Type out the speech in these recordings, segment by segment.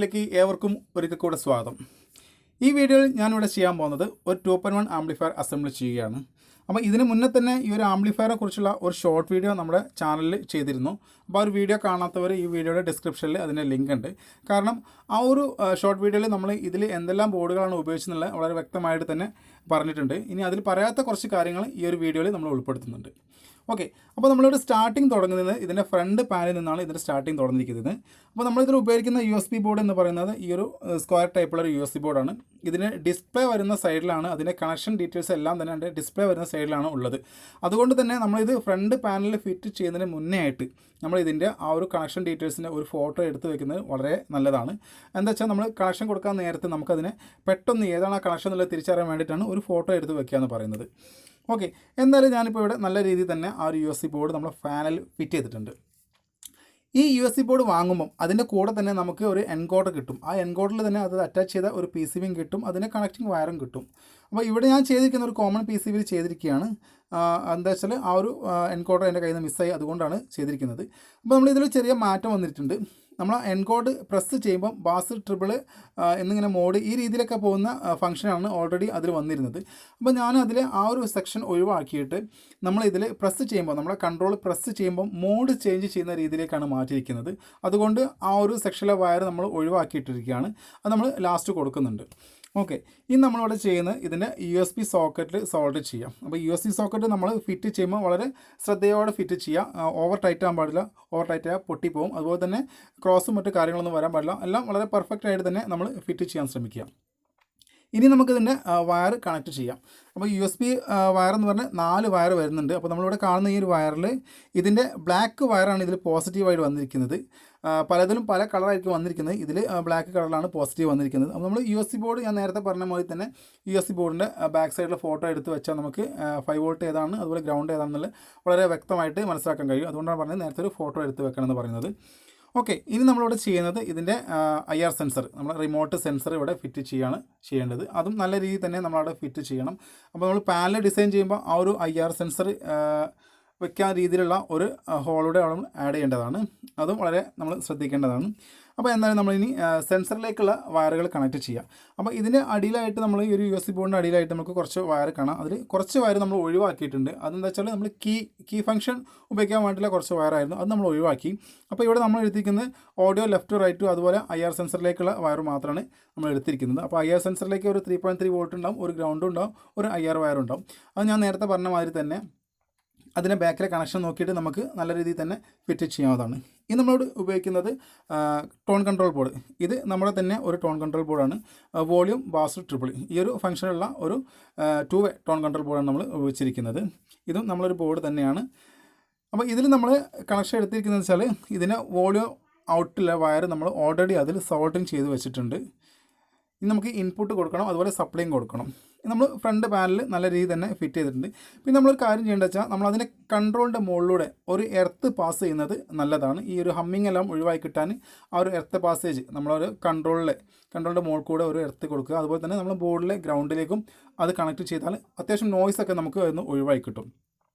വീഡിയോയിലേക്ക് ഏവർക്കും ഒരിക്കൽ കൂടെ സ്വാഗതം. ഈ വീഡിയോയിൽ ഞാനിവിടെ ചെയ്യാൻ പോകുന്നത് ഒരു 2.1 ആംപ്ലിഫയർ അസംബിൾ ചെയ്യുകയാണ്. അപ്പോൾ ഇതിന് മുന്നേ തന്നെ ഈ ഒരു ആംപ്ലിഫയറെ കുറിച്ചുള്ള ഒരു ഷോർട്ട് വീഡിയോ നമ്മുടെ ചാനലിൽ ചെയ്തിരുന്നു. അപ്പോൾ ആ ഒരു വീഡിയോ കാണാത്തവർ ഈ വീഡിയോയുടെ ഡിസ്ക്രിപ്ഷനിൽ അതിൻ്റെ ലിങ്ക് ഉണ്ട്. കാരണം ആ ഒരു ഷോർട്ട് വീഡിയോയിൽ നമ്മൾ ഇതിൽ എന്തെല്ലാം ബോർഡുകളാണ് ഉപയോഗിച്ചെന്നുള്ളത് വളരെ വ്യക്തമായിട്ട് തന്നെ പറഞ്ഞിട്ടുണ്ട്. ഇനി അതിൽ പറയാത്ത കുറച്ച് കാര്യങ്ങൾ ഈ ഒരു വീഡിയോയിൽ നമ്മൾ ഉൾപ്പെടുത്തുന്നുണ്ട്. ഓക്കെ, അപ്പോൾ നമ്മളിവിടെ സ്റ്റാർട്ടിങ് തുടങ്ങുന്നത് ഇതിൻ്റെ ഫ്രണ്ട് പാനിൽ നിന്നാണ് ഇതിൻ്റെ സ്റ്റാർട്ടിങ് തുടങ്ങിയിരിക്കുന്നത്. അപ്പോൾ നമ്മളിതിൽ ഉപയോഗിക്കുന്ന USB ബോർഡ് എന്ന് പറയുന്നത് ഈ ഒരു സ്ക്വയർ ടൈപ്പുള്ള ഒരു USB ബോർഡാണ്. ഇതിന് ഡിസ്പ്ലേ വരുന്ന സൈഡിലാണ്, അതിൻ്റെ കണക്ഷൻ ഡീറ്റെയിൽസ് എല്ലാം തന്നെ അതിൻ്റെ ഡിസ്പ്ലേ വരുന്ന സൈഡിലാണ് ഉള്ളത്. അതുകൊണ്ട് തന്നെ നമ്മളിത് ഫ്രണ്ട് പാനലിൽ ഫിറ്റ് ചെയ്യുന്നതിന് മുന്നേ ആയിട്ട് നമ്മൾ ഇതിൻ്റെ ആ ഒരു കണക്ഷൻ ഡീറ്റെയിൽസിൻ്റെ ഒരു ഫോട്ടോ എടുത്ത് വെക്കുന്നത് വളരെ നല്ലതാണ്. എന്താ വെച്ചാൽ നമ്മൾ കണക്ഷൻ കൊടുക്കാൻ നേരത്തെ നമുക്കതിനെ പെട്ടെന്ന് ഏതാണ് ആ കണക്ഷൻ എന്നുള്ളത് തിരിച്ചറിയാൻ വേണ്ടിയിട്ടാണ് ഒരു ഫോട്ടോ എടുത്ത് വെക്കുക എന്ന് പറയുന്നത്. ഓക്കെ, എന്തായാലും ഞാനിപ്പോൾ ഇവിടെ നല്ല രീതിയിൽ തന്നെ ആ ഒരു USB ബോർഡ് നമ്മൾ ഫാനിൽ ഫിറ്റ് ചെയ്തിട്ടുണ്ട്. ഈ USB ബോർഡ് വാങ്ങുമ്പം അതിൻ്റെ കൂടെ തന്നെ നമുക്ക് ഒരു എൻകോഡർ കിട്ടും. ആ എൻകോഡറിൽ തന്നെ അത് അറ്റാച്ച് ചെയ്ത ഒരു PCBയും കിട്ടും, അതിൻ്റെ കണക്റ്റിംഗ് വയറും കിട്ടും. അപ്പോൾ ഇവിടെ ഞാൻ ചെയ്തിരിക്കുന്ന ഒരു കോമൺ PCBയിൽ ചെയ്തിരിക്കുകയാണ്. എന്താ വെച്ചാൽ ആ ഒരു എൻകോഡർ എൻ്റെ കയ്യിൽ നിന്ന് മിസ്സായി, അതുകൊണ്ടാണ് ചെയ്തിരിക്കുന്നത്. അപ്പോൾ നമ്മളിതിൽ ചെറിയ മാറ്റം വന്നിട്ടുണ്ട്. നമ്മൾ എൻകോഡ് പ്രസ് ചെയ്യുമ്പം ബാസ് ട്രിപ്പിൾ എന്നിങ്ങനെ മോഡ് ഈ രീതിയിലൊക്കെ പോകുന്ന ഫംഗ്ഷനാണ് ഓൾറെഡി അതിൽ വന്നിരുന്നത്. അപ്പോൾ ഞാൻ അതിൽ ആ ഒരു സെക്ഷൻ ഒഴിവാക്കിയിട്ട് നമ്മളിതിൽ പ്രസ് ചെയ്യുമ്പോൾ നമ്മളെ കൺട്രോൾ പ്രസ് ചെയ്യുമ്പോൾ മോഡ് ചേഞ്ച് ചെയ്യുന്ന രീതിയിലേക്കാണ് മാറ്റിയിരിക്കുന്നത്. അതുകൊണ്ട് ആ ഒരു സെക്ഷനിലെ വയർ നമ്മൾ ഒഴിവാക്കിയിട്ടിരിക്കുകയാണ്. അത് നമ്മൾ ലാസ്റ്റ് കൊടുക്കുന്നുണ്ട്. ഓക്കെ, ഇനി നമ്മളിവിടെ ചെയ്യുന്നത് ഇതിൻ്റെ USB സോക്കറ്റിൽ സോൾഡർ ചെയ്യാം. അപ്പോൾ USB സോക്കറ്റ് നമ്മൾ ഫിറ്റ് ചെയ്യുമ്പോൾ വളരെ ശ്രദ്ധയോടെ ഫിറ്റ് ചെയ്യുക. ഓവർ ടൈറ്റ് ആകാൻ പാടില്ല, ഓവർ ടൈറ്റ് ആയാൽ പൊട്ടിപ്പോവും. അതുപോലെ തന്നെ ക്രോസും മറ്റു കാര്യങ്ങളൊന്നും വരാൻ പാടില്ല. എല്ലാം വളരെ പെർഫെക്റ്റ് ആയിട്ട് തന്നെ നമ്മൾ ഫിറ്റ് ചെയ്യാൻ ശ്രമിക്കുക. ഇനി നമുക്കിതിൻ്റെ വയർ കണക്ട് ചെയ്യാം. അപ്പോൾ USB വയർ എന്ന് പറഞ്ഞാൽ 4 വയർ വരുന്നുണ്ട്. അപ്പോൾ നമ്മളിവിടെ കാണുന്ന ഈ ഒരു വയറിൽ ഇതിൻ്റെ ബ്ലാക്ക് വയറാണ് ഇതിൽ പോസിറ്റീവായിട്ട് വന്നിരിക്കുന്നത്. പലതിലും പല കളറായിരിക്കും വന്നിരിക്കുന്നത്. ഇതിൽ ബ്ലാക്ക് കളറിലാണ് പോസിറ്റീവ് വന്നിരിക്കുന്നത്. അപ്പോൾ നമ്മൾ USB ബോർഡ് ഞാൻ നേരത്തെ പറഞ്ഞ പോലെ തന്നെ USB ബോർഡിൻ്റെ ബാക്ക് സൈഡിലെ ഫോട്ടോ എടുത്ത് വെച്ചാൽ നമുക്ക് 5 വോൾട്ട് ഏതാണ് അതുപോലെ ഗ്രൗണ്ട് ഏതാണെന്നുള്ളത് വളരെ വ്യക്തമായിട്ട് മനസ്സിലാക്കാൻ കഴിയും. അതുകൊണ്ടാണ് പറഞ്ഞത് നേരത്തെ ഒരു ഫോട്ടോ എടുത്ത് വെക്കണമെന്ന് പറയുന്നത്. ഓക്കെ, ഇനി നമ്മളിവിടെ ചെയ്യുന്നത് ഇതിൻ്റെ IR സെൻസർ, നമ്മൾ റിമോട്ട് സെൻസർ ഇവിടെ ഫിറ്റ് ചെയ്യേണ്ടത്. അതും നല്ല രീതിയിൽ തന്നെ നമ്മളവിടെ ഫിറ്റ് ചെയ്യണം. അപ്പോൾ നമ്മൾ പാനൽ ഡിസൈൻ ചെയ്യുമ്പോൾ ആ ഒരു IR സെൻസർ വെക്കാൻ രീതിയിലുള്ള ഒരു ഹോളൂടെ അവിടെ ആഡ് ചെയ്യേണ്ടതാണ്. അതും വളരെ നമ്മൾ ശ്രദ്ധിക്കേണ്ടതാണ്. അപ്പോൾ എന്തായാലും നമ്മളിനി സെൻസറിലേക്കുള്ള വയറുകൾ കണക്ട് ചെയ്യാം. അപ്പോൾ ഇതിൻ്റെ അടിയിലായിട്ട് നമ്മൾ ഈ ഒരു USB ബോർഡിൻ്റെ അടിയിലായിട്ട് നമുക്ക് കുറച്ച് വയർ കാണാം. അതിൽ കുറച്ച് വയർ നമ്മൾ ഒഴിവാക്കിയിട്ടുണ്ട്. അതെന്താ വെച്ചാൽ നമ്മൾ കീ ഫംഗ്ഷൻ ഉപയോഗിക്കാൻ വേണ്ടിയിട്ടുള്ള കുറച്ച് വയറായിരുന്നു, അത് നമ്മൾ ഒഴിവാക്കി. അപ്പോൾ ഇവിടെ നമ്മൾ എടുത്തിരിക്കുന്നത് ഓഡിയോ ലെഫ്റ്റ് റൈറ്റും അതുപോലെ IR സെൻസറിലേക്കുള്ള വയർ മാത്രമാണ് നമ്മൾ എടുത്തിരിക്കുന്നത്. അപ്പോൾ IR സെൻസറിലേക്ക് ഒരു 3.3 വോൾട്ട് ഉണ്ടാവും, ഒരു ഗ്രൗണ്ടും ഉണ്ടാവും, ഒരു IR വയറും ഉണ്ടാവും. അത് ഞാൻ നേരത്തെ പറഞ്ഞ മാതിരി തന്നെ അതിൻ്റെ ബാക്കിലെ കണക്ഷൻ നോക്കിയിട്ട് നമുക്ക് നല്ല രീതിയിൽ തന്നെ ഫിറ്റ് ചെയ്യാവുന്നതാണ്. ഇനി നമ്മളോട് ഉപയോഗിക്കുന്നത് ടോൺ കൺട്രോൾ ബോർഡ്. ഇത് നമ്മുടെ തന്നെ ഒരു ടോൺ കൺട്രോൾ ബോർഡാണ്. വോളിയം, ബാസ്, ട്രിപ്പിൾ ഈ ഒരു ഫംഗ്ഷനുള്ള ഒരു 2-വേ ടോൺ കൺട്രോൾ ബോർഡാണ് നമ്മൾ ഉപയോഗിച്ചിരിക്കുന്നത്. ഇതും നമ്മളൊരു ബോർഡ് തന്നെയാണ്. അപ്പോൾ ഇതിൽ നമ്മൾ കണക്ഷൻ എടുത്തിരിക്കുന്നത് വെച്ചാൽ ഇതിന് വോളിയം ഔട്ടിലെ വയർ നമ്മൾ ഓൾറെഡി അതിൽ സോൾഡറിങ് ചെയ്ത് വെച്ചിട്ടുണ്ട്. ഇനി നമുക്ക് ഇൻപുട്ട് കൊടുക്കണം, അതുപോലെ സപ്ലൈയും കൊടുക്കണം. നമ്മൾ ഫ്രണ്ട് പാനൽ നല്ല രീതിയിൽ തന്നെ ഫിറ്റ് ചെയ്തിട്ടുണ്ട്. പിന്നെ നമ്മളൊരു കാര്യം ചെയ്യേണ്ടത് വെച്ചാൽ നമ്മളതിൻ്റെ കൺട്രോളിൻ്റെ മുകളിലൂടെ ഒരു എർത്ത് പാസ് ചെയ്യുന്നത് നല്ലതാണ്. ഈ ഒരു ഹമ്മിങ് എല്ലാം ഒഴിവാക്കി കിട്ടാൻ ആ ഒരു എർത്ത് പാസേജ് നമ്മളൊരു കൺട്രോളിൻ്റെ മുകളിൽ കൂടെ ഒരു എർത്ത് കൊടുക്കുക. അതുപോലെ തന്നെ നമ്മൾ ബോർഡിലെ ഗ്രൗണ്ടിലേക്കും അത് കണക്ട് ചെയ്താൽ അത്യാവശ്യം നോയ്സൊക്കെ നമുക്ക് അതിന് ഒഴിവാക്കി കിട്ടും.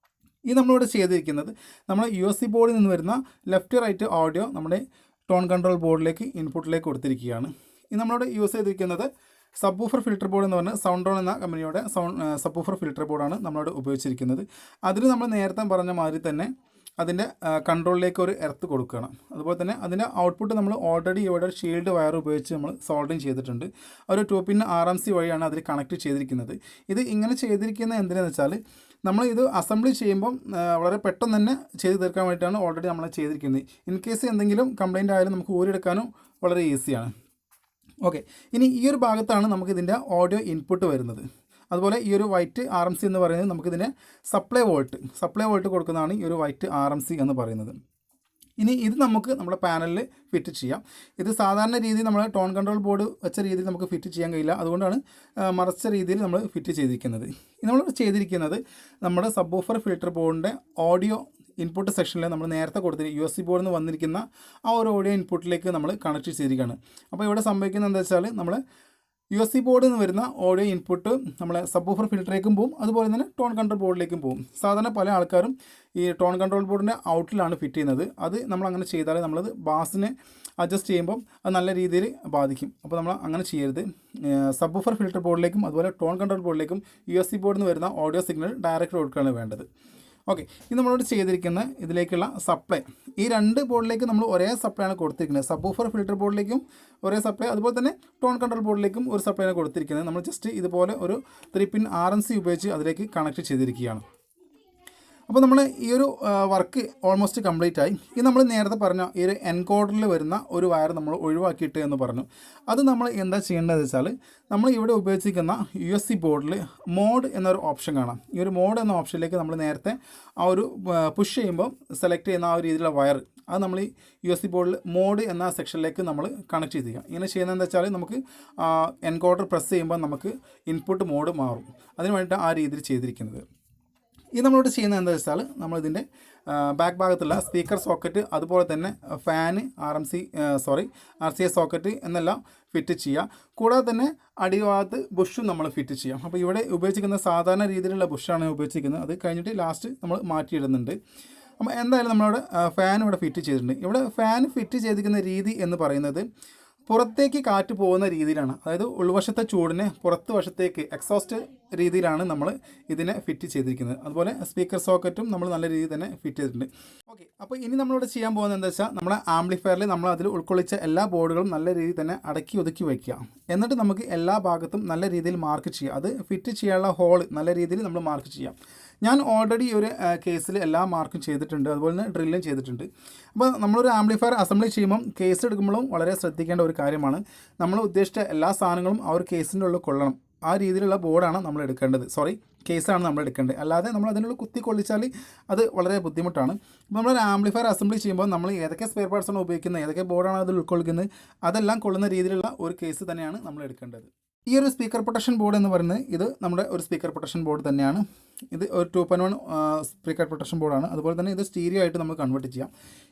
ഈ നമ്മളിവിടെ ചെയ്തിരിക്കുന്നത് നമ്മൾ USB ബോർഡിൽ നിന്ന് വരുന്ന ലെഫ്റ്റ് റൈറ്റ് ഓഡിയോ നമ്മുടെ ടോൺ കൺട്രോൾ ബോർഡിലേക്ക് ഇൻപുട്ടിലേക്ക് കൊടുത്തിരിക്കുകയാണ്. ഇത് നമ്മളിവിടെ യൂസ് ചെയ്തിരിക്കുന്നത് സബ്വൂഫർ ഫിൽറ്റർ ബോർഡ് എന്ന് പറഞ്ഞാൽ സൗണ്ടോൺ എന്ന കമ്പനിയുടെ സബ്വൂഫർ ഫിൽറ്റർ ബോർഡാണ് നമ്മളിവിടെ ഉപയോഗിച്ചിരിക്കുന്നത്. അതിൽ നമ്മൾ നേരത്തെ പറഞ്ഞ മാതിരി തന്നെ അതിൻ്റെ കൺട്രോളിലേക്ക് ഒരു എർത്ത് കൊടുക്കണം. അതുപോലെ തന്നെ അതിൻ്റെ ഔട്ട്പുട്ട് നമ്മൾ ഓൾറെഡി ഇവിടെ ഷീൽഡ് വയർ ഉപയോഗിച്ച് നമ്മൾ സോൾഡറിങ് ചെയ്തിട്ടുണ്ട്. ഒരു 2-പിൻ RMC വഴിയാണ് അതിൽ കണക്ട് ചെയ്തിരിക്കുന്നത്. ഇത് ഇങ്ങനെ ചെയ്തിരിക്കുന്നത് എന്തിനാണെന്ന് വെച്ചാൽ നമ്മൾ ഇത് അസംബ്ലി ചെയ്യുമ്പം വളരെ പെട്ടെന്ന് തന്നെ ചെയ്ത് തീർക്കാൻ വേണ്ടിയിട്ടാണ് ഓൾറെഡി നമ്മൾ ചെയ്തിരിക്കുന്നത്. ഇൻ കേസ് എന്തെങ്കിലും കംപ്ലയിൻ്റ് ആയാലും നമുക്ക് ഊരിയെടുക്കാനും വളരെ ഈസിയാണ്. ഓക്കെ, ഇനി ഈ ഒരു ഭാഗത്താണ് നമുക്കിതിൻ്റെ ഓഡിയോ ഇൻപുട്ട് വരുന്നത്. അതുപോലെ ഈ ഒരു വൈറ്റ് RMC എന്ന് പറയുന്നത് നമുക്കിതിനെ സപ്ലൈ വോൾട്ട് കൊടുക്കുന്നതാണ് ഈ ഒരു വൈറ്റ് RMC എന്ന് പറയുന്നത്. ഇനി ഇത് നമുക്ക് നമ്മുടെ പാനലിൽ ഫിറ്റ് ചെയ്യാം. ഇത് സാധാരണ രീതിയിൽ നമ്മൾ ടോൺ കൺട്രോൾ ബോർഡ് വെച്ച രീതിയിൽ നമുക്ക് ഫിറ്റ് ചെയ്യാൻ കഴിയില്ല. അതുകൊണ്ടാണ് മറച്ച രീതിയിൽ നമ്മൾ ഫിറ്റ് ചെയ്തിരിക്കുന്നത്. നമ്മൾ ചെയ്തിരിക്കുന്നത് നമ്മുടെ സബ്വൂഫർ ഫിൽറ്റർ ബോർഡിൻ്റെ ഓഡിയോ ഇൻപുട്ട് സെക്ഷനിൽ നമ്മൾ നേരത്തെ കൊടുത്തിട്ട് USB ബോർഡിൽ നിന്ന് വന്നിരിക്കുന്ന ആ ഒരു ഓഡിയോ ഇൻപുട്ടിലേക്ക് നമ്മൾ കണക്ട് ചെയ്തിരിക്കുകയാണ്. അപ്പോൾ ഇവിടെ സംഭവിക്കുന്നത് എന്താ വെച്ചാൽ നമ്മൾ USB ബോർഡിൽ നിന്ന് വരുന്ന ഓഡിയോ ഇൻപുട്ട് നമ്മളെ സബ്വൂഫർ ഫിൽറ്ററിലേക്കും പോകും, അതുപോലെ തന്നെ ടോൺ കൺട്രോൾ ബോർഡിലേക്കും പോകും. സാധാരണ പല ആൾക്കാരും ഈ ടോൺ കൺട്രോൾ ബോർഡിൻ്റെ ഔട്ടിലാണ് ഫിറ്റ് ചെയ്യുന്നത്. അത് നമ്മൾ അങ്ങനെ ചെയ്താൽ നമ്മളത് ബാസിനെ അഡ്ജസ്റ്റ് ചെയ്യുമ്പോൾ അത് നല്ല രീതിയിൽ ബാധിക്കും. അപ്പോൾ നമ്മൾ അങ്ങനെ ചെയ്യരുത്. സബ് വൂഫർ ഫിൽറ്റർ ബോർഡിലേക്കും അതുപോലെ ടോൺ കൺട്രോൾ ബോർഡിലേക്കും USB ബോർഡിൽ നിന്ന് വരുന്ന ഓഡിയോ സിഗ്നൽ ഡയറക്റ്റ് കൊടുക്കുകയാണ് വേണ്ടത്. ഓക്കെ, ഇത് നമ്മളോട് ചെയ്തിരിക്കുന്ന ഇതിലേക്കുള്ള സപ്ലൈ ഈ രണ്ട് ബോർഡിലേക്ക് നമ്മൾ ഒരേ സപ്ലൈ ആണ് കൊടുത്തിരിക്കുന്നത്. സബ് വൂഫർ ഫിൽറ്റർ ബോർഡിലേക്കും ഒരേ സപ്ലൈ, അതുപോലെ തന്നെ ടോൺ കൺട്രോൾ ബോർഡിലേക്കും ഒരു സപ്ലൈ ആണ് കൊടുത്തിരിക്കുന്നത്. നമ്മൾ ജസ്റ്റ് ഇതുപോലെ ഒരു 3-പിൻ RNC ഉപയോഗിച്ച് അതിലേക്ക് കണക്ട് ചെയ്തിരിക്കുകയാണ്. അപ്പോൾ നമ്മൾ ഈ ഒരു വർക്ക് ഓൾമോസ്റ്റ് കംപ്ലീറ്റ് ആയി. ഇത് നമ്മൾ നേരത്തെ പറഞ്ഞ ഈ ഒരു എൻകോഡറിൽ വരുന്ന ഒരു വയർ നമ്മൾ ഒഴിവാക്കിയിട്ട് എന്ന് പറഞ്ഞു. അത് നമ്മൾ എന്താ ചെയ്യേണ്ടതെന്ന് വെച്ചാൽ നമ്മൾ ഇവിടെ ഉപയോഗിച്ചിരിക്കുന്ന USB ബോർഡിൽ മോഡ് എന്നൊരു ഓപ്ഷൻ കാണാം. ഈ ഒരു മോഡ് എന്ന ഓപ്ഷനിലേക്ക് നമ്മൾ നേരത്തെ ആ ഒരു പുഷ് ചെയ്യുമ്പോൾ സെലക്ട് ചെയ്യുന്ന ആ ഒരു രീതിയിലുള്ള വയർ അത് നമ്മൾ ഈ USB ബോർഡിൽ മോഡ് എന്ന സെക്ഷനിലേക്ക് നമ്മൾ കണക്ട് ചെയ്തിരിക്കുക. ഇങ്ങനെ ചെയ്യുന്നതെന്ന് വെച്ചാൽ നമുക്ക് എൻകോഡർ പ്രസ് ചെയ്യുമ്പോൾ നമുക്ക് ഇൻപുട്ട് മോഡ് മാറും. അതിന് വേണ്ടിയിട്ട് ആ രീതിയിൽ ചെയ്തിരിക്കുന്നത്. ഇത് നമ്മളോട് ചെയ്യുന്നത് എന്താ വെച്ചാൽ നമ്മളിതിൻ്റെ ബാക്ക് ഭാഗത്തുള്ള സ്പീക്കർ സോക്കറ്റ്, അതുപോലെ തന്നെ ഫാന്, RCA സോക്കറ്റ് എന്നെല്ലാം ഫിറ്റ് ചെയ്യുക. കൂടാതെ തന്നെ അടിഭാഗത്ത് ബുഷും നമ്മൾ ഫിറ്റ് ചെയ്യാം. അപ്പോൾ ഇവിടെ ഉപയോഗിച്ചിരിക്കുന്ന സാധാരണ രീതിയിലുള്ള ബുഷാണ് ഉപയോഗിച്ചിരിക്കുന്നത്. അത് കഴിഞ്ഞിട്ട് ലാസ്റ്റ് നമ്മൾ മാറ്റിയിടുന്നുണ്ട്. അപ്പോൾ എന്തായാലും നമ്മളവിടെ ഫാൻ ഇവിടെ ഫിറ്റ് ചെയ്തിട്ടുണ്ട്. ഇവിടെ ഫാൻ ഫിറ്റ് ചെയ്തിരിക്കുന്ന രീതി എന്ന് പറയുന്നത് പുറത്തേക്ക് കാറ്റ് പോകുന്ന രീതിയിലാണ്. അതായത് ഉൾവശത്തെ ചൂടിനെ പുറത്ത് വശത്തേക്ക് എക്സോസ്റ്റ് രീതിയിലാണ് നമ്മൾ ഇതിനെ ഫിറ്റ് ചെയ്തിരിക്കുന്നത്. അതുപോലെ സ്പീക്കർ സോക്കറ്റും നമ്മൾ നല്ല രീതിയിൽ തന്നെ ഫിറ്റ് ചെയ്തിട്ടുണ്ട്. ഓക്കെ, അപ്പോൾ ഇനി നമ്മളിവിടെ ചെയ്യാൻ പോകുന്നത് എന്താ വെച്ചാൽ നമ്മുടെ ആംപ്ലിഫയറിൽ നമ്മൾ അതിൽ ഉൾക്കൊള്ളിച്ച എല്ലാ ബോർഡുകളും നല്ല രീതിയിൽ തന്നെ അടക്കി ഒതുക്കി വയ്ക്കുക. എന്നിട്ട് നമുക്ക് എല്ലാ ഭാഗത്തും നല്ല രീതിയിൽ മാർക്ക് ചെയ്യുക. അത് ഫിറ്റ് ചെയ്യാനുള്ള ഹോൾ നല്ല രീതിയിൽ നമ്മൾ മാർക്ക് ചെയ്യാം. ഞാൻ ഓൾറെഡി ഒരു കേസിൽ എല്ലാ മാർക്കും ചെയ്തിട്ടുണ്ട്, അതുപോലെ തന്നെ ഡ്രില്ലും ചെയ്തിട്ടുണ്ട്. അപ്പോൾ നമ്മളൊരു ആംപ്ലിഫയർ അസംബ്ലി ചെയ്യുമ്പം കേസ് എടുക്കുമ്പോഴും വളരെ ശ്രദ്ധിക്കേണ്ട ഒരു കാര്യമാണ്. നമ്മൾ ഉദ്ദേശിച്ച എല്ലാ സാധനങ്ങളും ആ ഒരു കേസിൻ്റെ ഉള്ളിൽ കൊള്ളണം. ആ രീതിയിലുള്ള ബോർഡാണ് നമ്മൾ എടുക്കേണ്ടത്. കേസാണ് നമ്മൾ എടുക്കേണ്ടത്. അല്ലാതെ നമ്മൾ അതിനുള്ള കുത്തി കൊള്ളിച്ചാൽ അത് വളരെ ബുദ്ധിമുട്ടാണ്. അപ്പോൾ നമ്മളൊരു ആംപ്ലിഫയർ അസംബ്ലി ചെയ്യുമ്പോൾ നമ്മൾ ഏതൊക്കെ സ്പെയർ പാർട്സാണ് ഉപയോഗിക്കുന്നത്, ഏതൊക്കെ ബോർഡാണ് അതിൽ ഉൾക്കൊള്ളിക്കുന്നത്, അതെല്ലാം കൊള്ളുന്ന രീതിയിലുള്ള ഒരു കേസ് തന്നെയാണ് നമ്മൾ എടുക്കേണ്ടത്. ഈ ഒരു സ്പീക്കർ പ്രൊട്ടക്ഷൻ ബോർഡ് എന്ന് പറയുന്നത് ഇത് നമ്മുടെ ഒരു സ്പീക്കർ പ്രൊട്ടക്ഷൻ ബോർഡ് തന്നെയാണ്. ഇത് ഒരു 2.1 സ്പീക്കർ പ്രൊട്ടക്ഷൻ ബോർഡാണ്. അതുപോലെ തന്നെ ഇത് സ്റ്റീരിയോ ആയിട്ട് നമുക്ക് കൺവേർട്ട് ചെയ്യാം.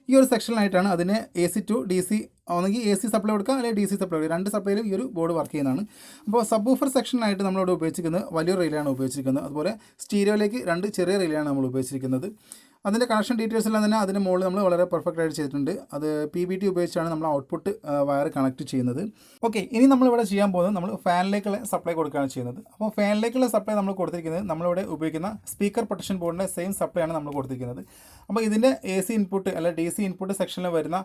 ഈ ഒരു സെക്ഷനിലായിട്ടാണ് അതിന് AC to DC ഒന്നെങ്കിൽ AC സപ്ലൈ കൊടുക്കുക, അല്ലെങ്കിൽ DC സപ്ലൈ കൊടുക്കുക. രണ്ട് സപ്ലൈയിലും ഈ ഒരു ബോർഡ് വർക്ക് ചെയ്യുന്നതാണ്. അപ്പോൾ സബ് വൂഫർ സെക്ഷനായിട്ട് നമ്മളിവിടെ ഉപയോഗിച്ചിരിക്കുന്നത് വലിയൊരു റിലേയാണ് ഉപയോഗിച്ചിരിക്കുന്നത്. അതുപോലെ സ്റ്റീരിയോയിലേക്ക് 2 ചെറിയ റിലേയാണ് നമ്മൾ ഉപയോഗിച്ചിരിക്കുന്നത്. അതിൻ്റെ കണക്ഷൻ ഡീറ്റെയിൽസ് എല്ലാം തന്നെ അതിൻ്റെ മുകളിൽ നമ്മൾ വളരെ പെർഫെക്റ്റ് ആയിട്ട് ചെയ്തിട്ടുണ്ട്. അത് PBT ഉപയോഗിച്ചാണ് നമ്മൾ ഔട്ട്പുട്ട് വയർ കണക്ട് ചെയ്യുന്നത്. ഓക്കെ, ഇനി നമ്മളിവിടെ ചെയ്യാൻ പോകുന്നത് നമ്മൾ ഫാനിലേക്കുള്ള സപ്ലൈ കൊടുക്കുകയാണ് ചെയ്യുന്നത്. അപ്പോൾ ഫാനിലേക്കുള്ള സപ്ലൈ നമ്മൾ കൊടുത്തിരിക്കുന്നത് നമ്മളിവിടെ ഉപയോഗിക്കുന്ന സ്പീക്കർ പ്രൊട്ടക്ഷൻ ബോർഡിൻ്റെ സെയിം സപ്ലൈ ആണ് നമ്മൾ കൊടുത്തിരിക്കുന്നത്. അപ്പോൾ ഇതിൻ്റെ AC ഇൻപുട്ട് അല്ലെങ്കിൽ DC ഇൻപുട്ട് സെക്ഷനിൽ വരുന്ന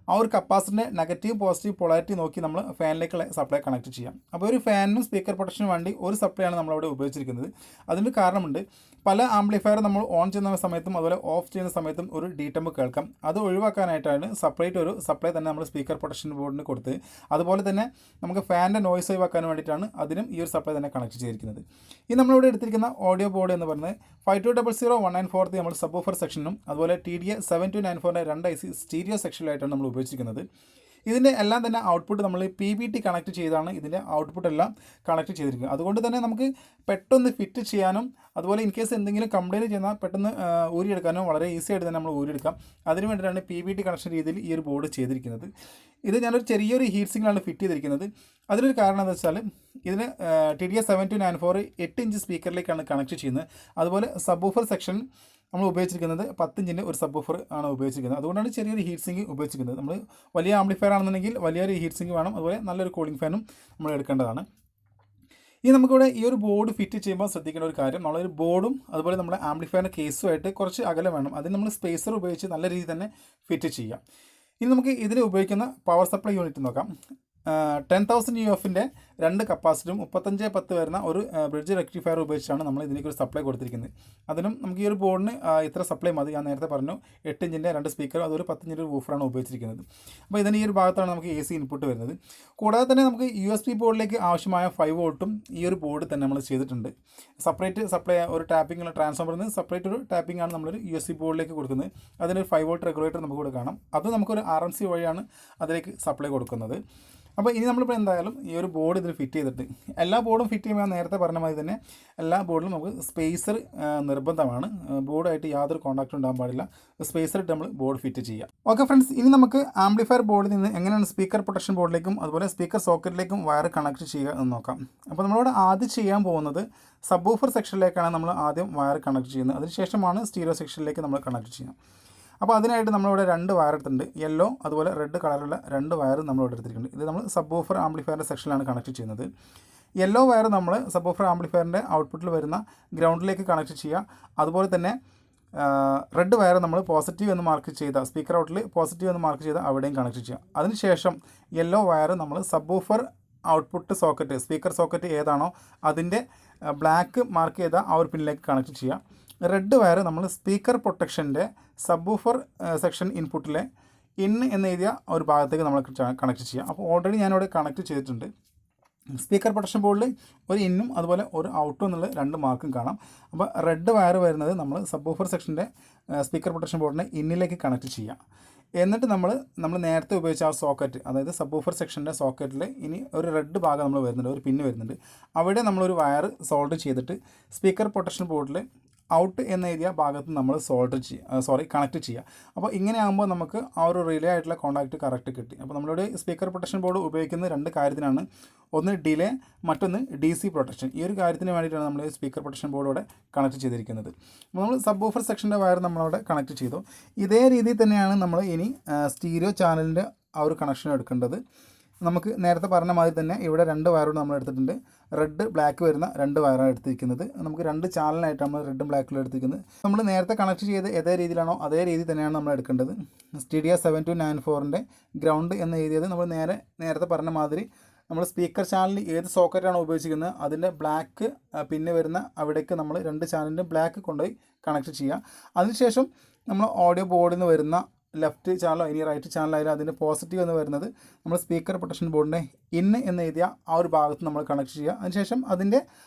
ആ ഒരു കപ്പാസിറ്ററിൻ്റെ നെഗറ്റീവ് പോസിറ്റീവ് പൊളാരിറ്റി നോക്കി നമ്മൾ ഫാനിലേക്കുള്ള സപ്ലൈ കണക്ട് ചെയ്യാം. അപ്പോൾ ഒരു ഫാനിനും സ്പീക്കർ പ്രൊട്ടക്ഷനും വേണ്ടി ഒരു സപ്ലൈ ആണ് നമ്മളവിടെ ഉപയോഗിച്ചിരിക്കുന്നത്. അതിന് കാരണമുണ്ട്. പല ആംപ്ലിഫയർ നമ്മൾ ഓൺ ചെയ്യുന്ന സമയത്തും അതുപോലെ ഓഫ് ചെയ്യുന്ന സമയത്തും ഒരു ഡീറ്റംബ് കേൾക്കാം. അത് ഒഴിവാക്കാനായിട്ടാണ് സെപ്പറേറ്റ് ഒരു സപ്ലൈ തന്നെ നമ്മൾ സ്പീക്കർ പ്രൊട്ടക്ഷൻ ബോർഡിന് കൊടുത്ത്. അതുപോലെ തന്നെ നമുക്ക് ഫാനിൻ്റെ നോയ്സ് ഒഴിവാക്കാൻ വേണ്ടിയിട്ടാണ് അതിനും ഈ ഒരു സപ്ലൈ തന്നെ കണക്ട് ചെയ്തിരിക്കുന്നത്. ഈ നമ്മളിവിടെ എടുത്തിരിക്കുന്ന ഓഡിയോ ബോർഡ് എന്ന് പറയുന്നത് 52001943 നമ്മൾ സബ് വൂഫർ സെക്ഷനും അതുപോലെ TDA7294 2 IC സ്റ്റീരിയോ സെക്ഷനിലായിട്ടാണ് നമ്മൾ ഉപയോഗിച്ചിരിക്കുന്നത്. ഇതിൻ്റെ എല്ലാം തന്നെ ഔട്ട്പുട്ട് നമ്മൾ PBT കണക്ട് ചെയ്താണ് ഇതിൻ്റെ ഔട്ട്പുട്ട് എല്ലാം കണക്ട് ചെയ്തിരിക്കുന്നത്. അതുകൊണ്ട് തന്നെ നമുക്ക് പെട്ടെന്ന് ഫിറ്റ് ചെയ്യാനും അതുപോലെ ഇൻ കേസ് എന്തെങ്കിലും കംപ്ലയിൻറ്റ് ചെയ്യുന്നാൽ പെട്ടെന്ന് ഊരിയെടുക്കാനും വളരെ ഈസി ആയിട്ട് തന്നെ നമ്മൾ ഊരിയെടുക്കാം. അതിന് വേണ്ടിയിട്ടാണ് PBT കണക്ഷൻ രീതിയിൽ ഈ ഒരു ബോർഡ് ചെയ്തിരിക്കുന്നത്. ഇത് ഞാനൊരു ചെറിയൊരു ഹീറ്റ് സിങ്കിലാണ് ഫിറ്റ് ചെയ്തിരിക്കുന്നത്. അതിനൊരു കാരണം എന്താ വെച്ചാൽ ഇതിന് TDA7294 8 ഇഞ്ച് സ്പീക്കറിലേക്കാണ് കണക്ട് ചെയ്യുന്നത്. അതുപോലെ സബ് വൂഫർ സെക്ഷൻ നമ്മൾ ഉപയോഗിച്ചിരിക്കുന്നത് 10 ഇഞ്ചിൻ്റെ ഒരു സബ് വൂഫർ ആണ് ഉപയോഗിച്ചിരിക്കുന്നത്. അതുകൊണ്ടാണ് ചെറിയൊരു ഹീറ്റ് സിങ്ക് ഉപയോഗിച്ചിരിക്കുന്നത്. നമ്മൾ വലിയ ആംപ്ലിഫയർ ആണെന്നുണ്ടെങ്കിൽ വലിയൊരു ഹീറ്റ് സിങ്ക് വേണം. അതുപോലെ നല്ലൊരു കൂളിംഗ് ഫാനും നമ്മൾ എടുക്കേണ്ടതാണ്. ഇനി നമുക്കിവിടെ ഈ ഒരു ബോർഡ് ഫിറ്റ് ചെയ്യുമ്പോൾ ശ്രദ്ധിക്കേണ്ട ഒരു കാര്യം, നമ്മളൊരു ബോർഡും അതുപോലെ നമ്മുടെ ആംപ്ലിഫയറിൻ്റെ കേസുമായിട്ട് കുറച്ച് അകലം വേണം. അതിന് നമ്മൾ സ്പേസർ ഉപയോഗിച്ച് നല്ല രീതിയിൽ തന്നെ ഫിറ്റ് ചെയ്യാം. ഇനി നമുക്ക് ഇതിൽ ഉപയോഗിക്കുന്ന പവർ സപ്ലൈ യൂണിറ്റ് നോക്കാം. 10,000 UFൻ്റെ 2 കപ്പാസിറ്ററും 3510 വരുന്ന ഒരു ബ്രിഡ്ജ് റെക്ടിഫയർ ഉപയോഗിച്ചാണ് നമ്മൾ ഇതിലേക്ക് ഒരു സപ്ലൈ കൊടുത്തിരിക്കുന്നത്. അതിനും നമുക്ക് ഈ ഒരു ബോർഡിന് ഇത്ര സപ്ലൈ മതി. ഞാൻ നേരത്തെ പറഞ്ഞു 8 ഇഞ്ചിൻ്റെ 2 സ്പീക്കറും അതൊരു 10 ഇഞ്ചിൻ്റെ വൂഫറാണ് ഉപയോഗിച്ചിരിക്കുന്നത്. അപ്പോൾ ഇതിന് ഈ ഒരു ഭാഗത്താണ് നമുക്ക് AC ഇൻപുട്ട് വരുന്നത്. കൂടാതെ തന്നെ നമുക്ക് USB ബോർഡിലേക്ക് ആവശ്യമായ 5 വോൾട്ടും ഈ ഒരു ബോർഡ് തന്നെ നമ്മൾ ചെയ്തിട്ടുണ്ട്. സെപ്പറേറ്റ് സപ്ലൈ ഒരു ടാപ്പിംഗ് ട്രാൻസ്ഫോമറിൽ നിന്ന് സെപ്പറേറ്റ് ഒരു ടാപ്പിംഗ് ആണ് നമ്മളൊരു USB ബോർഡിലേക്ക് കൊടുക്കുന്നത്. അതിനൊരു 5 വോൾട്ട് റെഗുലേറ്റർ നമുക്ക് ഇവിടെ കാണാം. അത് നമുക്കൊരു RNC വഴിയാണ് അതിലേക്ക് സപ്ലൈ കൊടുക്കുന്നത്. അപ്പോൾ ഇനി നമ്മളിപ്പോൾ എന്തായാലും ഈ ഒരു ബോർഡ് ഇതിൽ ഫിറ്റ് ചെയ്തിട്ട് എല്ലാ ബോർഡും ഫിറ്റ് ചെയ്യുമ്പോൾ നേരത്തെ പറഞ്ഞ മാതിരി തന്നെ എല്ലാ ബോർഡിലും നമുക്ക് സ്പേസർ നിർബന്ധമാണ്. ബോർഡായിട്ട് യാതൊരു കോൺടാക്റ്റും ഉണ്ടാകാൻ പാടില്ല. സ്പേസർ ഇട്ട് നമ്മൾ ബോർഡ് ഫിറ്റ് ചെയ്യുക. ഓക്കെ ഫ്രണ്ട്സ്, ഇനി നമുക്ക് ആംപ്ലിഫയർ ബോർഡിൽ നിന്ന് എങ്ങനെയാണ് സ്പീക്കർ പ്രൊട്ടക്ഷൻ ബോർഡിലേക്കും അതുപോലെ സ്പീക്കർ സോക്കറ്റിലേക്കും വയർ കണക്ട് ചെയ്യുക എന്ന് നോക്കാം. അപ്പോൾ നമ്മളോട് ആദ്യം ചെയ്യാൻ പോകുന്നത് സബ് വൂഫർ സെക്ഷനിലേക്കാണ് നമ്മൾ ആദ്യം വയർ കണക്ട് ചെയ്യുന്നത്. അതിനുശേഷമാണ് സ്റ്റീരിയോ സെക്ഷനിലേക്ക് നമ്മൾ കണക്ട് ചെയ്യുന്നത്. അപ്പോൾ അതിനായിട്ട് നമ്മളിവിടെ രണ്ട് വയർ എടുത്തിട്ടുണ്ട്. യെല്ലോ അതുപോലെ റെഡ് കളറുള്ള രണ്ട് വയർ നമ്മളിവിടെ എടുത്തിട്ടുണ്ട്. ഇത് നമ്മൾ സബ് വൂഫർ ആംപ്ലിഫയറിൻ്റെ സെക്ഷനിലാണ് കണക്ട് ചെയ്യുന്നത്. യെല്ലോ വയർ നമ്മൾ സബ് വൂഫർ ആംപ്ലിഫയറിൻ്റെ ഔട്ട്പുട്ടിൽ വരുന്ന ഗ്രൗണ്ടിലേക്ക് കണക്ട് ചെയ്യുക. അതുപോലെ തന്നെ റെഡ് വയർ നമ്മൾ പോസിറ്റീവ് എന്ന് മാർക്ക് ചെയ്ത സ്പീക്കർ ഔട്ടിൽ പോസിറ്റീവ് എന്ന് മാർക്ക് ചെയ്ത അവിടെയും കണക്ട് ചെയ്യുക. അതിനുശേഷം യെല്ലോ വയർ നമ്മൾ sub woofer output socket speaker socket ഏതാണോ അതിൻ്റെ ബ്ലാക്ക് മാർക്ക് ചെയ്ത ആ ഒരു പിന്നിലേക്ക് കണക്ട് ചെയ്യുക. റെഡ് വയർ നമ്മൾ സ്പീക്കർ പ്രൊട്ടക്ഷൻ്റെ സബ് വൂഫർ സെക്ഷൻ ഇൻപുട്ടിലെ ഇൻ എന്ന് എഴുതിയ ഒരു ഭാഗത്തേക്ക് നമ്മൾ കണക്ട് ചെയ്യുക. അപ്പോൾ ഓൾറെഡി ഞാനിവിടെ കണക്ട് ചെയ്തിട്ടുണ്ട്. സ്പീക്കർ പ്രൊട്ടക്ഷൻ ബോർഡിൽ ഒരു ഇന്നും അതുപോലെ ഒരു ഔട്ടും എന്നുള്ള രണ്ട് മാർക്കും കാണാം. അപ്പോൾ റെഡ് വയർ വരുന്നത് നമ്മൾ സബ് വൂഫർ സെക്ഷൻ്റെ സ്പീക്കർ പ്രൊട്ടക്ഷൻ ബോർഡിനെ ഇന്നിലേക്ക് കണക്ട് ചെയ്യുക. എന്നിട്ട് നമ്മൾ നേരത്തെ ഉപയോഗിച്ച ആ സോക്കറ്റ്, അതായത് സബ് വൂഫർ സെക്ഷൻ്റെ സോക്കറ്റിൽ ഇനി ഒരു റെഡ് ഭാഗം നമ്മൾ വരുന്നുണ്ട്, ഒരു പിന്ന് വരുന്നുണ്ട്. അവിടെ നമ്മളൊരു വയർ സോൾഡർ ചെയ്തിട്ട് സ്പീക്കർ പ്രൊട്ടക്ഷൻ ബോർഡിൽ ഔട്ട് എന്ന് എഴുതിയ ഭാഗത്ത് നമ്മൾ കണക്ട് ചെയ്യുക. അപ്പോൾ ഇങ്ങനെ ആകുമ്പോൾ നമുക്ക് ആ ഒരു റിലേ ആയിട്ടുള്ള കോൺടാക്റ്റ് കറക്റ്റ് കിട്ടി. അപ്പോൾ നമ്മളിവിടെ സ്പീക്കർ പ്രൊട്ടക്ഷൻ ബോർഡ് ഉപയോഗിക്കുന്നത് രണ്ട് കാര്യത്തിനാണ്. ഒന്ന് ഡിലേ, മറ്റൊന്ന് DC പ്രൊട്ടക്ഷൻ. ഈ ഒരു കാര്യത്തിന് വേണ്ടിയിട്ടാണ് നമ്മൾ സ്പീക്കർ പ്രൊട്ടക്ഷൻ ബോർഡോടെ കണക്ട് ചെയ്തിരിക്കുന്നത്. അപ്പോൾ നമ്മൾ സബ് വൂഫർ സെക്ഷൻ്റെ വയർ നമ്മളവിടെ കണക്ട് ചെയ്തു. ഇതേ രീതിയിൽ തന്നെയാണ് നമ്മൾ ഇനി സ്റ്റീരിയോ ചാനലിൻ്റെ ആ ഒരു കണക്ഷൻ എടുക്കേണ്ടത്. നമുക്ക് നേരത്തെ പറഞ്ഞ മാതിരി തന്നെ ഇവിടെ രണ്ട് വയറുകൾ നമ്മൾ എടുത്തിട്ടുണ്ട്. റെഡ് ബ്ലാക്ക് വരുന്ന രണ്ട് വയറാണ് എടുത്തിരിക്കുന്നത്. നമുക്ക് രണ്ട് ചാനലായിട്ട് നമ്മൾ റെഡും ബ്ലാക്കിലും എടുത്തിരിക്കുന്നത്. നമ്മൾ നേരത്തെ കണക്ട് ചെയ്ത് ഏതേ രീതിയിലാണോ അതേ രീതി തന്നെയാണ് നമ്മൾ എടുക്കേണ്ടത്. TDA7294ൻ്റെ ഗ്രൗണ്ട് എന്ന് എഴുതിയത് നമ്മൾ നേരത്തെ പറഞ്ഞ മാതിരി നമ്മൾ സ്പീക്കർ ചാനലിൽ ഏത് സോക്കറ്റാണോ ഉപയോഗിച്ചിരിക്കുന്നത് അതിൻ്റെ ബ്ലാക്ക് പിന്നെ വരുന്ന അവിടേക്ക് നമ്മൾ രണ്ട് ചാനലിൻ്റെ ബ്ലാക്ക് കൊണ്ടുപോയി കണക്ട് ചെയ്യുക. അതിനുശേഷം നമ്മൾ ഓഡിയോ ബോർഡിൽ നിന്ന് വരുന്ന ലെഫ്റ്റ് ചാനലോ ഇനി റൈറ്റ് ചാനലായാലും അതിൻ്റെ പോസിറ്റീവ് എന്ന് വരുന്നത് നമ്മൾ സ്പീക്കർ പ്രൊട്ടക്ഷൻ ബോർഡിൻ്റെ ഇന്ന് എന്ന് എഴുതിയ ആ ഒരു ഭാഗത്ത് നമ്മൾ കണക്ട് ചെയ്യുക. അതിനുശേഷം അതിൻ്റെ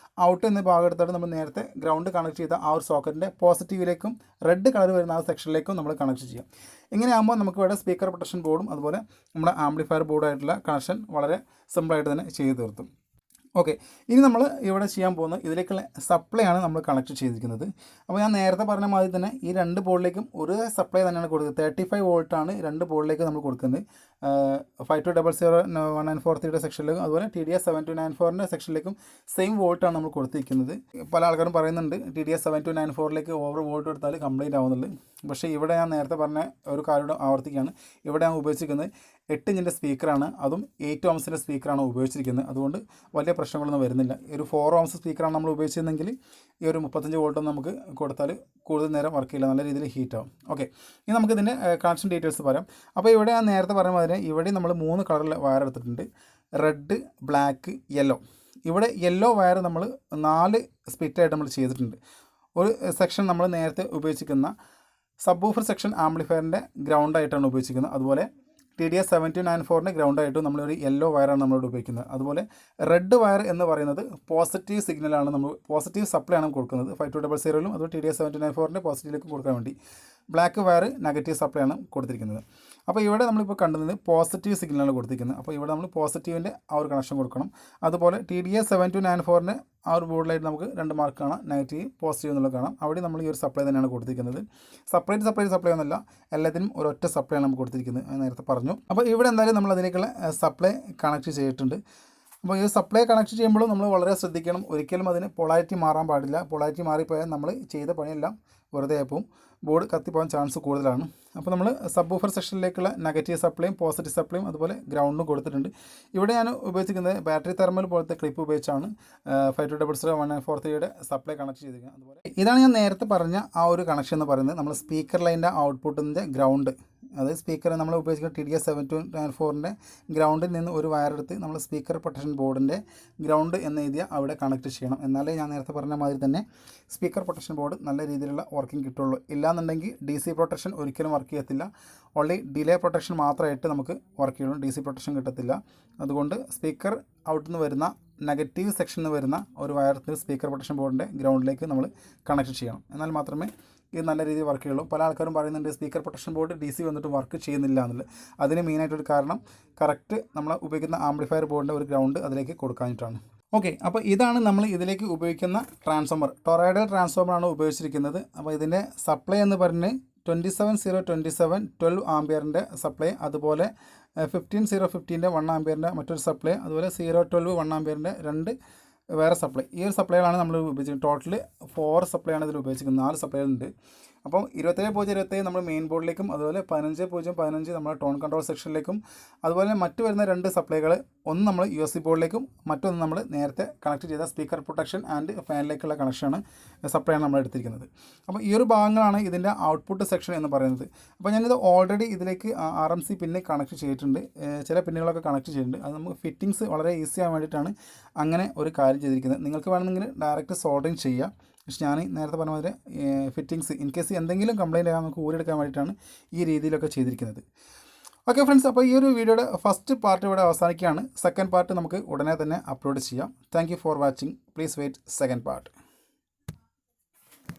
ഔട്ട് എന്ന ഭാഗം എടുത്തിട്ട് നമ്മൾ നേരത്തെ ഗ്രൗണ്ട് കണക്ട് ചെയ്ത ആ ഒരു സോക്കറ്റിൻ്റെ പോസിറ്റീവിലേക്കും റെഡ് കളർ വരുന്ന ആ സെക്ഷനിലേക്കും നമ്മൾ കണക്ട് ചെയ്യാം. ഇങ്ങനെയാകുമ്പോൾ നമുക്ക് ഇവിടെ സ്പീക്കർ പ്രൊട്ടക്ഷൻ ബോർഡും അതുപോലെ നമ്മുടെ ആംപ്ലിഫയർ ബോർഡായിട്ടുള്ള കണക്ഷൻ വളരെ സിമ്പിളായിട്ട് തന്നെ ചെയ്തു തീർത്തും. ഓക്കെ, ഇനി നമ്മൾ ഇവിടെ ചെയ്യാൻ പോകുന്നത് ഇതിലേക്കുള്ള സപ്ലൈ ആണ് നമ്മൾ കണക്ട് ചെയ്തിരിക്കുന്നത്. അപ്പോൾ ഞാൻ നേരത്തെ പറഞ്ഞ മാതിരി തന്നെ ഈ രണ്ട് ബോർഡിലേക്കും ഒരു സപ്ലൈ തന്നെയാണ് കൊടുക്കുന്നത്. 35 വോൾട്ടാണ് രണ്ട് ബോർഡിലേക്ക് നമ്മൾ കൊടുക്കുന്നത്. 52001943 സെക്ഷനിലേക്കും അതുപോലെ TDA7294ൻ്റെ സെക്ഷനിലേക്കും സെയിം വോൾട്ടാണ് നമ്മൾ കൊടുത്തിരിക്കുന്നത്. പല ആൾക്കാരും പറയുന്നുണ്ട് TDA7294ലേക്ക് ഓവർ വോൾട്ട് കൊടുത്താൽ കംപ്ലൈൻറ്റ് ആവുന്നുള്ളൂ. പക്ഷേ ഇവിടെ ഞാൻ നേരത്തെ പറഞ്ഞ ഒരു കാര്യം ആവർത്തിക്കുകയാണ്. ഇവിടെ ഞാൻ ഉപയോഗിച്ചിരിക്കുന്നത് 8 ഇഞ്ചിൻ്റെ സ്പീക്കറാണ്, അതും 8 ohmസിൻ്റെ സ്പീക്കറാണ് ഉപയോഗിച്ചിരിക്കുന്നത്. അതുകൊണ്ട് വലിയ പ്രശ്നങ്ങളൊന്നും വരുന്നില്ല. ഒരു 4 ohms സ്പീക്കറാണ് നമ്മൾ ഉപയോഗിച്ചിരുന്നെങ്കിൽ ഈ ഒരു 35 വോൾട്ടൊന്നും നമുക്ക് കൊടുത്താൽ കൂടുതൽ നേരം വർക്ക് ചെയ്യില്ല, നല്ല രീതിയിൽ ഹീറ്റ് ആവും. ഓക്കെ, ഇനി നമുക്ക് ഇതിൻ്റെ കണക്ഷൻ ഡീറ്റെയിൽസ് പറയാം. അപ്പോൾ ഇവിടെ ഞാൻ നേരത്തെ പറഞ്ഞ മാതിരി ഇവിടെ നമ്മൾ 3 കളറിൽ വയർ എടുത്തിട്ടുണ്ട്. Red, black, yellow. ഇവിടെ യെല്ലോ വയർ നമ്മൾ 4 സ്പ്ലിറ്റായിട്ട് നമ്മൾ ചെയ്തിട്ടുണ്ട്. ഒരു സെക്ഷൻ നമ്മൾ നേരത്തെ ഉപയോഗിച്ചിരിക്കുന്ന സബ് വൂഫർ സെക്ഷൻ ആംപ്ലിഫയറിൻ്റെ ഗ്രൗണ്ടായിട്ടാണ് ഉപയോഗിച്ചിരിക്കുന്നത്. അതുപോലെ TDA7294ൻ്റെ ഗ്രൗണ്ടായിട്ടും നമ്മളൊരു യെല്ലോ വയറാണ് നമ്മളിവിടെ ഉപയോഗിക്കുന്നത്. അതുപോലെ റെഡ് വയർ എന്ന് പറയുന്നത് പോസിറ്റീവ് സിഗ്നലാണ്, നമ്മൾ പോസിറ്റീവ് സപ്ലൈ ആണ് കൊടുക്കുന്നത് 5200ലും അതുപോലെ TDA7294ൻ്റെ പോസിറ്റീവിലേക്ക് കൊടുക്കാൻ വേണ്ടി. ബ്ലാക്ക് വയർ നെഗറ്റീവ് സപ്ലൈ ആണ് കൊടുത്തിരിക്കുന്നത്. അപ്പോൾ ഇവിടെ നമ്മളിപ്പോൾ കണ്ടുന്നത് പോസിറ്റീവ് സിഗ്നലാണ് കൊടുത്തിരിക്കുന്നത്. അപ്പോൾ ഇവിടെ നമ്മൾ പോസിറ്റീവിൻ്റെ ആ ഒരു കണക്ഷൻ കൊടുക്കണം. അതുപോലെ TDA7294ൻ്റെ ആ ഒരു ബോർഡിലായിട്ട് നമുക്ക് 2 മാർക്ക് കാണാം, നെഗറ്റീവ് പോസിറ്റീവ് എന്നുള്ളത് കാണാം. അവിടെ നമ്മൾ ഈ ഒരു സപ്ലൈ തന്നെയാണ് കൊടുത്തിരിക്കുന്നത്. സപ്ലൈ ഒന്നുമല്ല, എല്ലാത്തിനും ഒരൊറ്റ സപ്ലൈ ആണ് നമുക്ക് കൊടുത്തിരിക്കുന്നത്, ഞാൻ നേരത്തെ പറഞ്ഞു. അപ്പോൾ ഇവിടെ എന്തായാലും നമ്മൾ അതിലേക്കുള്ള സപ്ലൈ കണക്ട് ചെയ്തിട്ടുണ്ട്. അപ്പോൾ ഈ സപ്ലൈ കണക്ട് ചെയ്യുമ്പോഴും നമ്മൾ വളരെ ശ്രദ്ധിക്കണം. ഒരിക്കലും അതിന് പൊളാരിറ്റി മാറാൻ പാടില്ല. പൊളാരിറ്റി മാറിപ്പോയാൽ നമ്മൾ ചെയ്ത പണിയെല്ലാം വെറുതെ ആയപ്പോൾ ബോർഡ് കത്തിപ്പോകാൻ ചാൻസ് കൂടുതലാണ്. അപ്പോൾ നമ്മൾ സബ് വൂഫർ സെക്ഷനിലേക്കുള്ള നെഗറ്റീവ് സപ്ലൈയും പോസിറ്റീവ് സപ്ലൈയും അതുപോലെ ഗ്രൗണ്ടും കൊടുത്തിട്ടുണ്ട്. ഇവിടെ ഞാൻ ഉപയോഗിച്ചിരിക്കുന്നത് ബാറ്ററി തെർമൽ പോലത്തെ ക്ലിപ്പ് ഉപയോഗിച്ചാണ് 52001943യുടെ സപ്ലൈ കണക്ട് ചെയ്തിരിക്കുന്നത്. അതുപോലെ ഇതാണ് ഞാൻ നേരത്തെ പറഞ്ഞ ആ ഒരു കണക്ഷൻ എന്ന് പറയുന്നത് നമ്മൾ സ്പീക്കർ ലൈൻ്റെ ഔട്ട്പുട്ടിൻ്റെ ഗ്രൗണ്ട്, അതായത് സ്പീക്കർ നമ്മൾ ഉപയോഗിക്കുന്ന TDA7294ൻ്റെ ഗ്രൗണ്ടിൽ നിന്ന് ഒരു വയറെടുത്ത് നമ്മൾ സ്പീക്കർ പ്രൊട്ടക്ഷൻ ബോർഡിൻ്റെ ഗ്രൗണ്ട് എന്ന് എഴുതിയ അവിടെ കണക്ട് ചെയ്യണം. എന്നാലേ ഞാൻ നേരത്തെ പറഞ്ഞ മാതിരി തന്നെ സ്പീക്കർ പ്രൊട്ടക്ഷൻ ബോർഡ് നല്ല രീതിയിലുള്ള വർക്കിംഗ് കിട്ടുള്ളൂ. ഇല്ലാന്നുണ്ടെങ്കിൽ DC പ്രൊട്ടക്ഷൻ ഒരിക്കലും വർക്ക് ചെയ്യത്തില്ല. ഓൺലി ഡിലേ പ്രൊട്ടക്ഷൻ മാത്രമായിട്ട് നമുക്ക് വർക്ക് ചെയ്യുള്ളൂ, DC പ്രൊട്ടക്ഷൻ കിട്ടത്തില്ല. അതുകൊണ്ട് സ്പീക്കർ ഔട്ടിൽ നിന്ന് വരുന്ന നെഗറ്റീവ് സെക്ഷനിൽ നിന്ന് വരുന്ന ഒരു വയർ സ്പീക്കർ പ്രൊട്ടക്ഷൻ ബോർഡിൻ്റെ ഗ്രൗണ്ടിലേക്ക് നമ്മൾ കണക്ട് ചെയ്യണം. എന്നാൽ മാത്രമേ ഇത് നല്ല രീതിയിൽ വർക്ക് ചെയ്യുള്ളൂ. പല ആൾക്കാരും പറയുന്നുണ്ട് സ്പീക്കർ പ്രൊട്ടക്ഷൻ ബോർഡ് DC വന്നിട്ട് വർക്ക് ചെയ്യുന്നില്ല എന്നുള്ളത്. അതിന് മെയിനായിട്ടൊരു കാരണം കറക്റ്റ് നമ്മൾ ഉപയോഗിക്കുന്ന ആംപ്ലിഫയർ ബോർഡിൻ്റെ ഒരു ഗ്രൗണ്ട് അതിലേക്ക് കൊടുക്കാനായിട്ടാണ്. ഓക്കെ, അപ്പോൾ ഇതാണ് നമ്മൾ ഇതിലേക്ക് ഉപയോഗിക്കുന്ന ട്രാൻസ്ഫോമർ. ടൊറോയ്ഡൽ ട്രാൻസ്ഫോമറാണ് ഉപയോഗിച്ചിരിക്കുന്നത്. അപ്പോൾ ഇതിൻ്റെ സപ്ലൈ എന്ന് പറഞ്ഞ് 27027 12 ആംപിയറിൻ്റെ സപ്ലൈ, അതുപോലെ 15015ൻ്റെ 1 ആംപിയറിൻ്റെ മറ്റൊരു സപ്ലൈ, അതുപോലെ 012 1 ആംപിയറിൻ്റെ 2 വേറെ സപ്ലൈ. ഈ ഒരു സപ്ലൈകളാണ് നമ്മൾ ഉപയോഗിച്ചിരിക്കുന്നത്. ടോട്ടൽ 4 സപ്ലൈ ആണ് ഇതിൽ ഉപയോഗിച്ചിരിക്കുന്നത്. 4 സപ്ലൈ ഉണ്ട്. അപ്പോൾ 27.027 നമ്മൾ മെയിൻ ബോർഡിലേക്കും അതുപോലെ 15.0.15 നമ്മൾ ടോൺ കൺട്രോൾ സെക്ഷനിലേക്കും അതുപോലെ മറ്റു വരുന്ന 2 സപ്ലൈകൾ ഒന്ന് നമ്മൾ USB ബോർഡിലേക്കും മറ്റൊന്ന് നമ്മൾ നേരത്തെ കണക്ട് ചെയ്ത സ്പീക്കർ പ്രൊട്ടക്ഷൻ ആൻഡ് ഫാനിലേക്കുള്ള കണക്ഷനാണ് സപ്ലൈയാണ് നമ്മൾ എടുത്തിരിക്കുന്നത്. അപ്പോൾ ഈ ഒരു ഭാഗങ്ങളാണ് ഇതിൻ്റെ ഔട്ട്പുട്ട് സെക്ഷൻ എന്ന് പറയുന്നത്. അപ്പോൾ ഞാനിത് ഓൾറെഡി ഇതിലേക്ക് RMC പിന്ന് കണക്ട് ചെയ്തിട്ടുണ്ട്, ചില പിന്നുകളൊക്കെ കണക്ട് ചെയ്തിട്ടുണ്ട്. അത് നമുക്ക് ഫിറ്റിങ്സ് വളരെ ഈസി ആവാൻ വേണ്ടിയിട്ടാണ് അങ്ങനെ ഒരു കാര്യം ചെയ്തിരിക്കുന്നത്. നിങ്ങൾക്ക് വേണമെങ്കിൽ ഡയറക്റ്റ് സോൾഡറിങ് ചെയ്യാം. പക്ഷേ ഞാൻ നേരത്തെ പറഞ്ഞ പോലെ ഫിറ്റിങ്സ് ഇൻ കേസ് എന്തെങ്കിലും കംപ്ലയിൻ്റ് ആയാൽ നമുക്ക് ഊരെടുക്കാൻ വേണ്ടിയിട്ടാണ് ഈ രീതിയിലൊക്കെ ചെയ്തിരിക്കുന്നത്. ഓക്കെ ഫ്രണ്ട്സ്, അപ്പോൾ ഈ ഒരു വീഡിയോയുടെ ഫസ്റ്റ് പാർട്ട് ഇവിടെ അവസാനിക്കുകയാണ്. സെക്കൻഡ് പാർട്ട് നമുക്ക് ഉടനെ തന്നെ അപ്ലോഡ് ചെയ്യാം. Thank you for watching. Please wait second part.